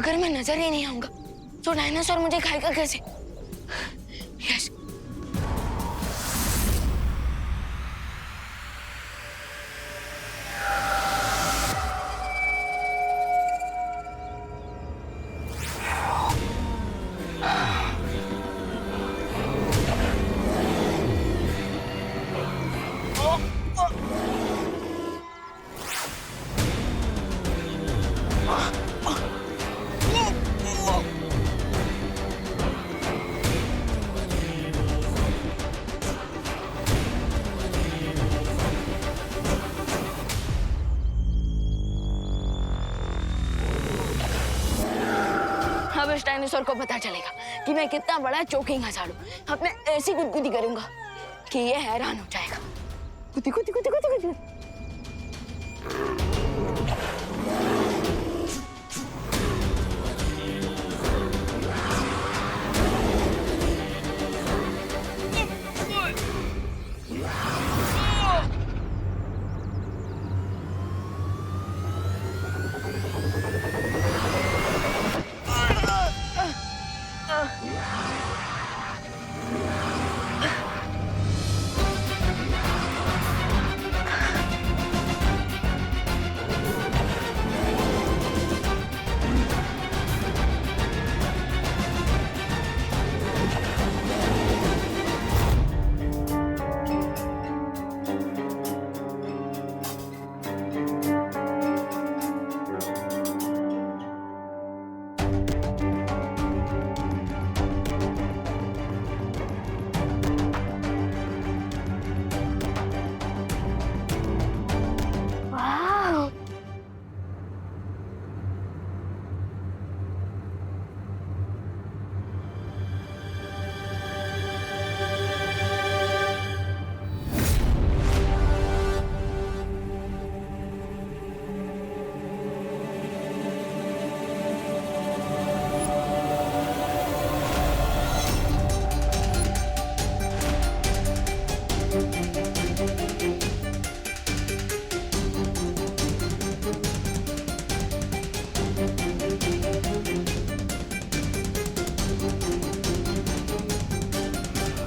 अगर मैं नजर ही नहीं आऊंगा तो डायनासोर मुझे खाएगा कैसे? यस। अब इस डायनासोर को पता चलेगा कि मैं कितना बड़ा चोकिंग हसाड़ू। अब मैं ऐसी गुदगुदी करूंगा कि ये हैरान हो जाएगा। गुदी गुदी गुदी गुदी गुदी।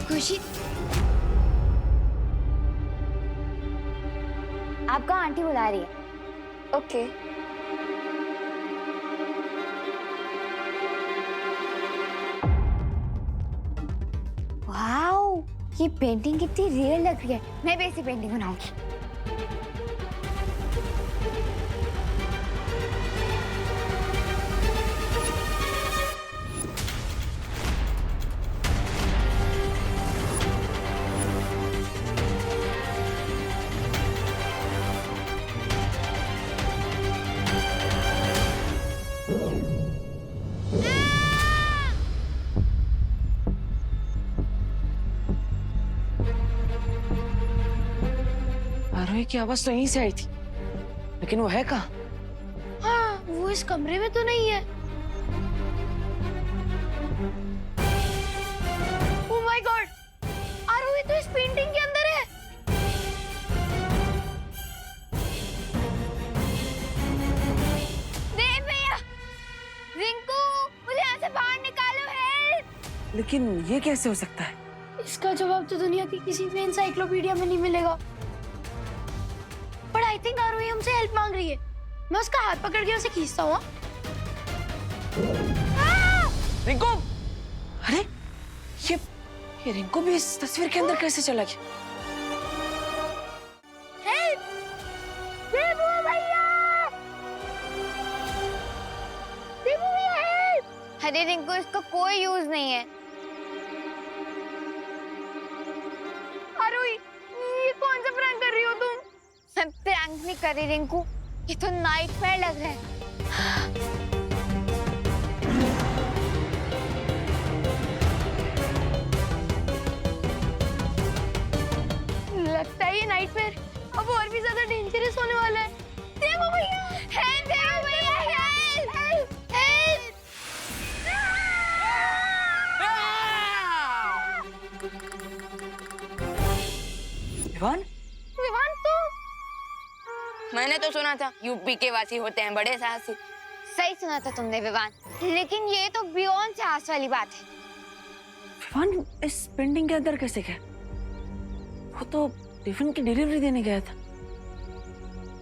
खुशी, आपका आंटी बुला रही है। ओके। वाओ, ये पेंटिंग कितनी रियल लग रही है। मैं भी ऐसी पेंटिंग बनाऊंगी। आरोही की आवाज तो यहीं से आई थी, लेकिन वो है कहाँ? हाँ, वो इस कमरे में तो नहीं है। ओह माय गॉड, आरोही तो इस पेंटिंग के अंदर है। देव भैया, रिंकू, मुझे यहाँ से बाहर निकालो, हेल्प। लेकिन ये कैसे हो सकता है? इसका जवाब तो दुनिया की किसी भी एनसाइक्लोपीडिया में नहीं मिलेगा। पर आई थिंक आरोही हमसे हेल्प मांग रही है। मैं उसका हाथ पकड़ के उसे खींचता हूँ। रिंकू! अरे ये रिंकू भी इस तस्वीर के अंदर कैसे चला गया? हेल्प! देवू भैया! देवू भैया हेल्प! अरे रिंकू, इसका कोई यूज नहीं है। आरोही, ये कौन सा प्रैंक कर रही हो तुम? मैं प्रैंक नहीं कर रही रिंकू, ये तो नाइटमेयर लग रहा है। लगता है ये नाइटमेयर अब और भी ज्यादा डेंजरस होने वाला है। देवू भैया हेल्प! देवू भैया help! Help! Help! Vivaan? Vivaan, तो मैंने तो सुना था यूपी के वासी होते हैं बड़े साहसी। सही सुना था तुमने विवान। लेकिन ये तो बियॉन्ड साहस वाली बात है। विवान इस पेंटिंग के अंदर कैसे गया? वो तो टिफिन की डिलीवरी देने गया था।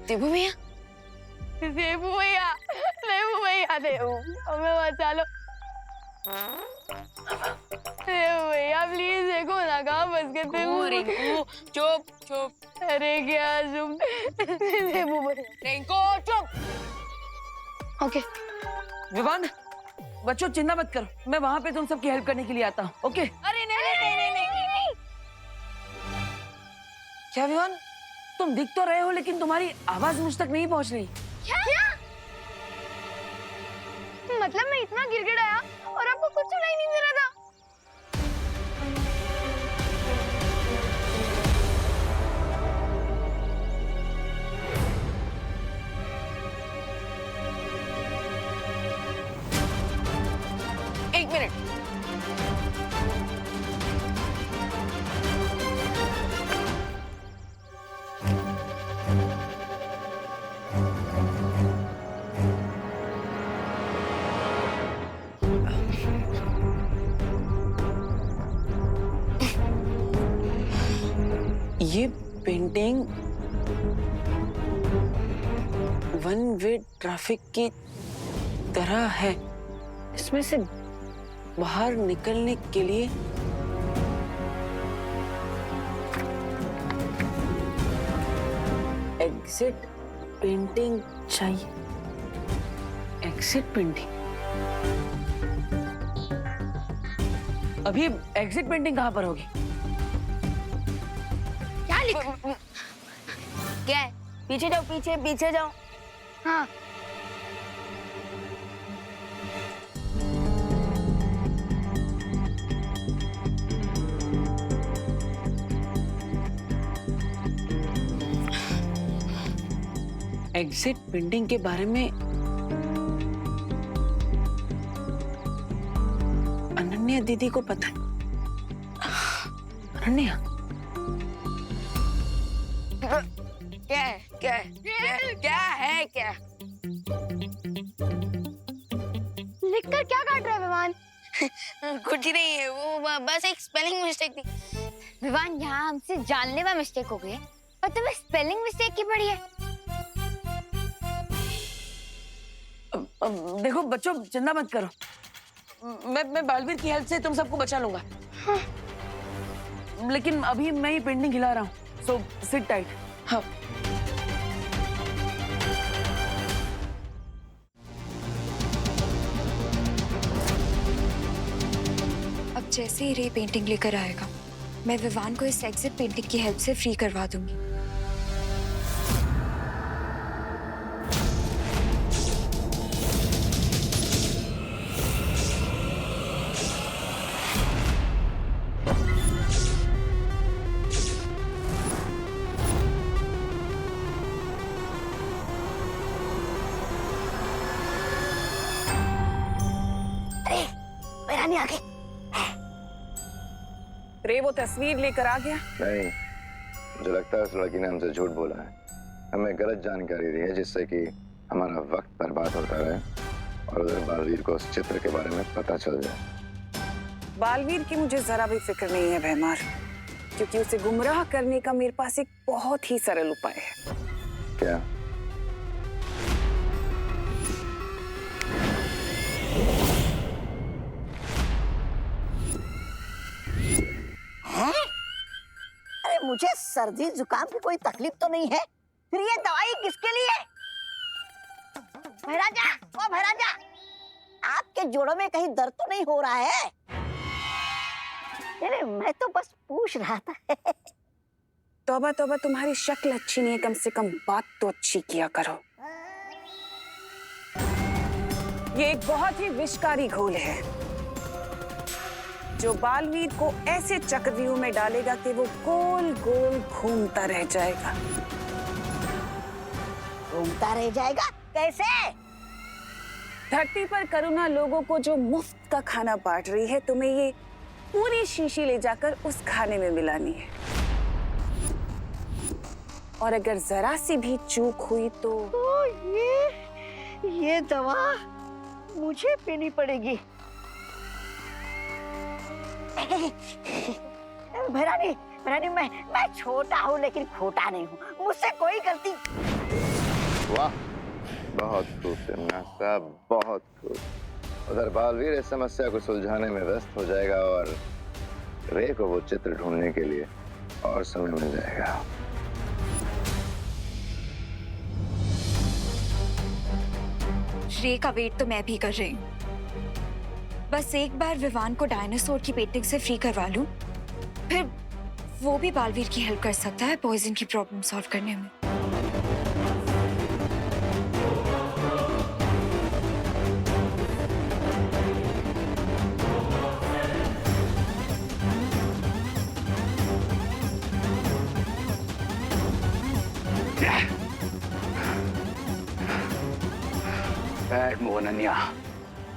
देबू भैया, देबू भैया, देबू भैया, देबू हमें बचा लो। देबू भैया प्लीज देखो ना, कहाँ फंस गए देबू। रिंकू चुप चुप। अरे क्या तुम, देबू भैया। रिंकू चुप। ओके विवान, बच्चों चिंता मत करो, मैं वहां पे तुम सबकी हेल्प करने के लिए आता हूँ। ओके? अरे नहीं नहीं नहीं नहीं नहीं। क्या विवान, तुम दिख तो रहे हो लेकिन तुम्हारी आवाज मुझ तक नहीं पहुंच रही। क्या? मतलब मैं इतना गिड़गिड़ाया और आपको कुछ सुनाई नहीं दे रहा था? एक मिनट। ये पेंटिंग वन वे ट्रैफिक की तरह है। इसमें से बाहर निकलने के लिए एग्जिट पेंटिंग चाहिए। Exit painting? अभी एग्जिट पेंटिंग कहाँ पर होगी? क्या लिखा? क्या है? पीछे जाओ, पीछे पीछे जाओ। हाँ एग्जिट पेंटिंग के बारे में अनन्या दीदी को पता है। अनन्या, क्या है? क्या है? क्या है? क्या? लिखकर क्या काट रहा है विवान? कुछ नहीं है, वो बस एक स्पेलिंग मिस्टेक थी। विवान यहाँ हमसे जानलेवा मिस्टेक हो गई है और तुम्हें स्पेलिंग मिस्टेक की पड़ी है। देखो बच्चों चिंता मत करो, मैं बालवीर की हेल्प से तुम सबको बचा लूंगा। हाँ। लेकिन अभी मैं ही पेंटिंग हिला रहा हूँ, सो सिट टाइट। हाँ अब जैसे ही रे पेंटिंग लेकर आएगा, मैं विवान को इस एग्जिट पेंटिंग की हेल्प से फ्री करवा दूंगी। मेरा नहीं आगे। रे वो तस्वीर लेकर आ गया? नहीं, मुझे लगता है उस लड़की ने हमसे झूठ बोला है, हमें गलत जानकारी दी है जिससे कि हमारा वक्त बर्बाद होता रहे और उधर बालवीर को उस चित्र के बारे में पता चल जाए। बालवीर की मुझे जरा भी फिक्र नहीं है भैमार, क्योंकि उसे गुमराह करने का मेरे पास एक बहुत ही सरल उपाय है। क्या? अरे मुझे सर्दी जुकाम की कोई तकलीफ तो नहीं है, फिर ये दवाई किसके लिए? भैराजा, ओ भैराजा, आपके जोड़ों में कहीं दर्द तो नहीं हो रहा है? अरे मैं तो बस पूछ रहा था। तौबा तौबा, तुम्हारी शक्ल अच्छी नहीं है, कम से कम बात तो अच्छी किया करो। ये एक बहुत ही विषकारी घोल है जो बालवीर को ऐसे चक्रव्यूह में डालेगा कि वो गोल गोल घूमता रह जाएगा। घूमता रह जाएगा? कैसे? धरती पर करुणा लोगों को जो मुफ्त का खाना बांट रही है, तुम्हें ये पूरी शीशी ले जाकर उस खाने में मिलानी है। और अगर जरा सी भी चूक हुई तो ये दवा मुझे पीनी पड़ेगी। भैरानी, भैरानी, मैं छोटा हूँ लेकिन खोटा नहीं हूँ, मुझसे कोई गलती। वाह, बहुत खूब सिमना साहब, बहुत खूब। उधर बालवीर इस समस्या को सुलझाने में व्यस्त हो जाएगा और रे को वो चित्र ढूंढने के लिए और समय मिल जाएगा। रे का वेट तो मैं भी कर रही हूँ। बस एक बार विवान को डायनासोर की पेंटिंग से फ्री करवा लूं, फिर वो भी बालवीर की हेल्प कर सकता है पॉइजन की प्रॉब्लम सॉल्व करने में। Bad move Ananya,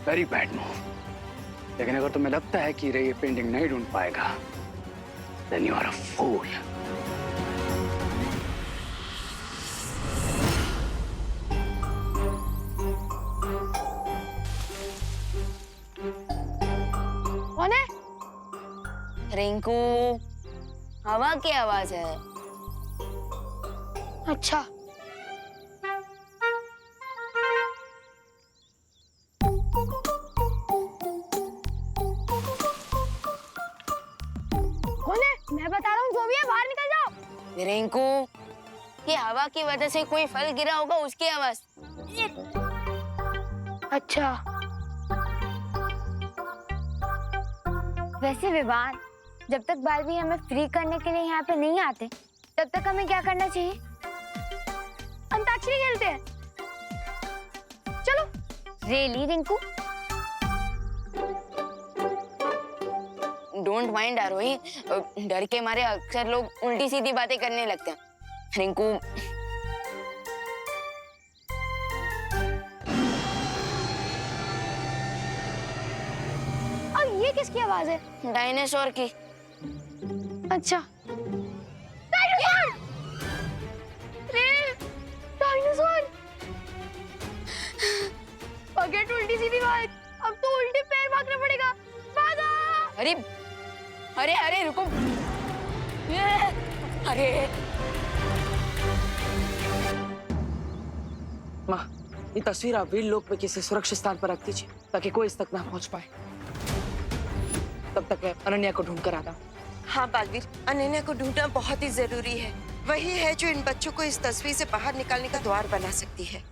very bad move. लेकिन अगर तुम्हें लगता है कि रे ये पेंटिंग नहीं ढूंढ पाएगा, then you are a fool. कौन है? रिंकू, हवा की आवाज है। अच्छा, कौन है? मैं बता रहा हूँ, जो भी है बाहर निकल जाओ। रिंकू, ये हवा की वजह से कोई फल गिरा होगा, उसकी आवाज। अच्छा, वैसे विवान, जब तक बालवीर हमें फ्री करने के लिए यहाँ पे नहीं आते, तब तक हमें क्या करना चाहिए? अंताक्षरी खेलते हैं। चलो। रेली रिंकू? डोंट माइंड आरोही, डर के मारे अक्सर लोग उल्टी सीधी बातें करने लगते हैं। रिंकू, और ये किसकी आवाज है? डायनासोर की। अच्छा, डायनासोर! रे, डायनासोर! फॉरगेट उल्टी सीधी बात, अब तो उल्टे पैर भागना पड़ेगा। भागो! अरे अरे अरे रुको, अरे माँ, ये तस्वीर आप वीर लोक में किसी सुरक्षित स्थान पर रख दीजिए ताकि कोई इस तक ना पहुंच पाए। तब तक मैं अनन्या को ढूंढ कर आता हूँ। हाँ बालवीर, अनन्या को ढूंढना बहुत ही जरूरी है। वही है जो इन बच्चों को इस तस्वीर से बाहर निकालने का द्वार बना सकती है।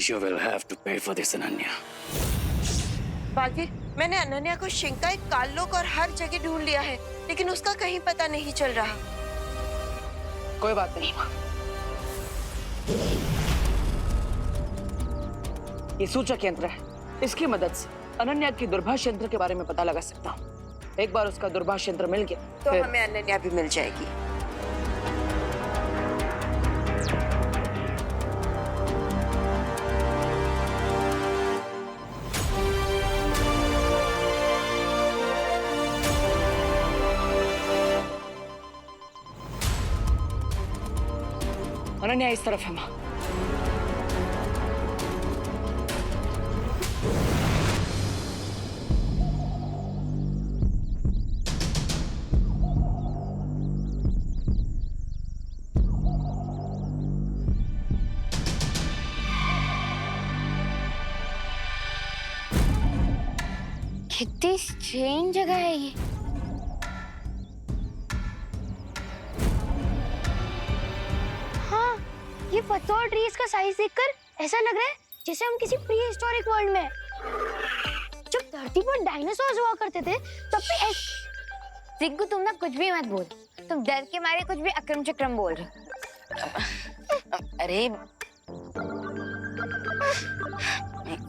You will have to pay for this, Ananya. Baalveer, मैंने अनन्या को शिंकाई, काल्लोक और हर जगह ढूंढ लिया है, लेकिन उसका कहीं पता नहीं चल रहा। कोई बात नहीं माँ, ये सूचक यंत्र है, इसकी मदद से अनन्या की दूरभाष यंत्र के बारे में पता लगा सकता हूँ। एक बार उसका दूरभाष यंत्र मिल गया तो फिर... हमें अनन्या भी मिल जाएगी। अनन्या इस तरफ है माँ। कितनी स्ट्रेंज जगह है ये। हाँ, ये पत्तों और ट्रीज का साइज देखकर ऐसा लग रहा है जैसे हम किसी प्री हिस्टोरिक वर्ल्ड में हैं। जब धरती पर डायनासोर्स हुआ करते थे तब भी रिंकू, तुम ना कुछ भी मत बोल, तुम डर के मारे कुछ भी अक्रम चक्रम बोल रहे हो। अरे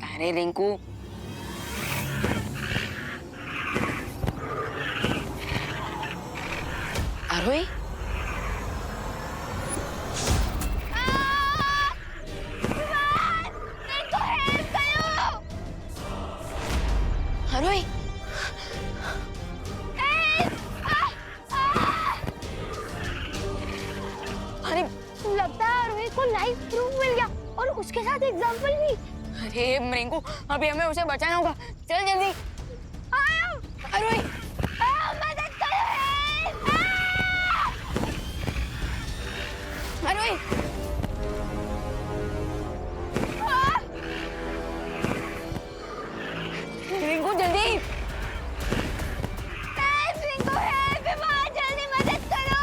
अरे रिंकू, आरोही, आरोही, अरे लगता है आरोही को लाइव प्रूफ मिल गया और उसके साथ एग्जांपल भी। अरे रिंकू, अभी हमें उसे बचाना होगा। चल जल्दी। आरोही, मदद करो, आरोही। रिंकू जल्दी। रिंकू हेल्प, विवान जल्दी मदद करो।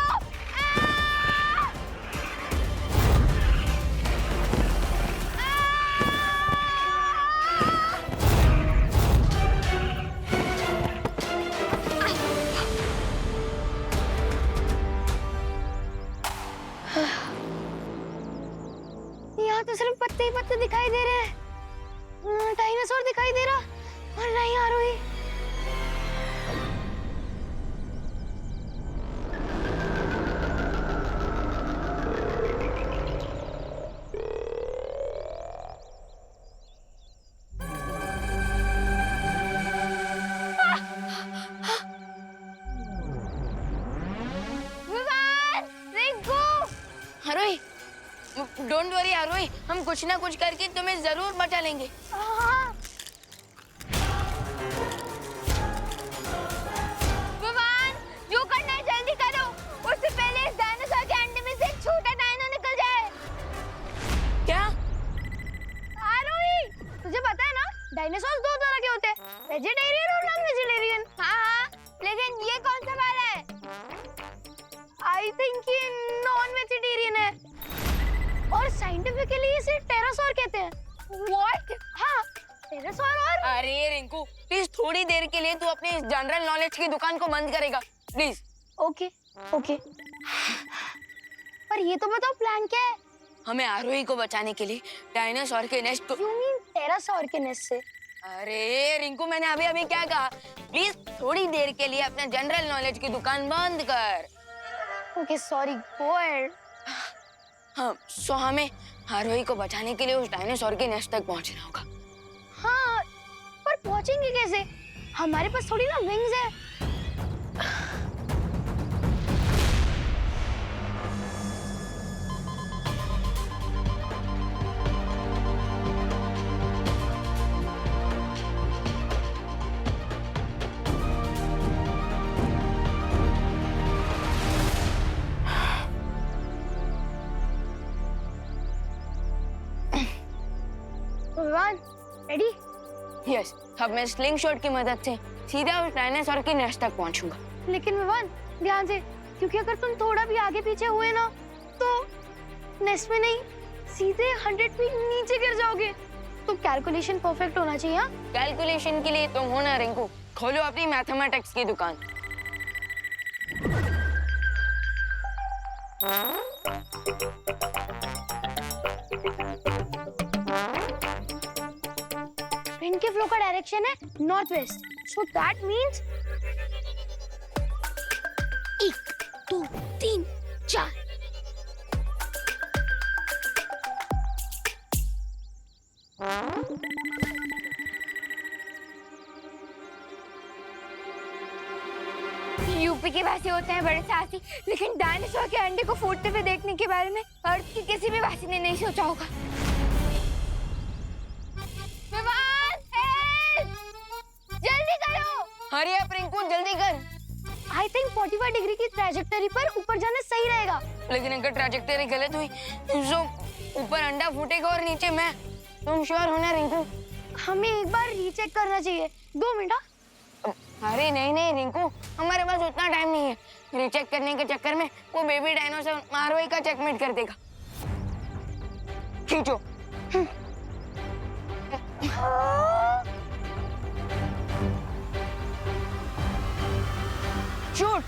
यहाँ तो सिर्फ पत्ते ही पत्ते दिखाई दे रहे हैं, डायनासोर दिखाई दे रहा और नहीं आरोही। विवान, रिंकू, आरोही, डोंट वरी आरोही, हम कुछ ना कुछ करके तुम्हें जरूर बचा लेंगे। विवान, जो करना है जल्दी करो, उससे पहले इस डायनासोर के अंडे में से एक छोटा डायनो निकल जाए। क्या? आरोही, तुझे पता है ना, डायनासोर दो तरह के होते हैं, वेजिटेरियन और नॉन वेजिटेरियन। हाँ, लेकिन ये कौन सा वाला है? आई थिंक ये नॉन वेजिटेरियन है और साइंटिफिकली इसे टेरासोर कहते हैं। व्हाट? हाँ, टेरासोर। और अरे रिंकू, प्लीज थोड़ी देर के लिए तू अपनी जनरल नॉलेज की दुकान को बंद करेगा, प्लीज। ओके ओके, पर ये तो बताओ प्लान क्या है? हमें आरोही को बचाने के लिए डायनासोर के नेस्ट को। यू मीन टेरासोर के नेस्ट से? अरे रिंकू, मैंने अभी अभी क्या कहा? प्लीज थोड़ी देर के लिए अपने जनरल नॉलेज की दुकान बंद कर। Okay sorry, go ahead. हाँ, सो हमें आरोही को बचाने के लिए उस डायनासोर के नेस्ट तक पहुंचना होगा। हाँ, पर पहुंचेंगे कैसे? हमारे पास थोड़ी ना विंग्स है। विवान, रेडी? यस, अब मैं स्लिंग शॉट की मदद से सीधा उस डायनासोर के नेस्ट तक पहुंचूंगा। लेकिन विवान, ध्यान से, क्योंकि अगर तुम थोड़ा भी आगे पीछे हुए ना तो नेस्ट में नहीं, सीधे 100 फीट नीचे गिर जाओगे। तो कैलकुलेशन परफेक्ट होना चाहिए। हाँ, कैलकुलेशन के लिए तुम हो ना रिंकू, खोलो अपनी मैथमेटिक्स की दुकान। विंड के फ्लो का डायरेक्शन है north west, so that means 1 2 3 4। UP के वासी होते हैं बड़े साहसी, लेकिन डायनासोर के अंडे को फूटते हुए देखने के बारे में अर्थ के किसी भी वासी ने नहीं सोचा होगा। विवान, जल्दी करो। हरी अप रिंकू, जल्दी कर। आई थिंक 45 डिग्री की ट्रैजेक्टरी पर ऊपर जाना सही रहेगा। लेकिन अगर ट्रैजेक्टरी गलत हुई तो ऊपर अंडा फूटेगा और नीचे मैं। तुम श्योर हो ना रिंकू? हमें एक बार रीचेक करना चाहिए। 2 मिनट। अरे नहीं नहीं रिंकू, हमारे पास उतना टाइम नहीं है। रीचेक करने के चक्कर में वो बेबी डायनासोर आरोही का चेकमेट कर देगा। खींचो। शूट।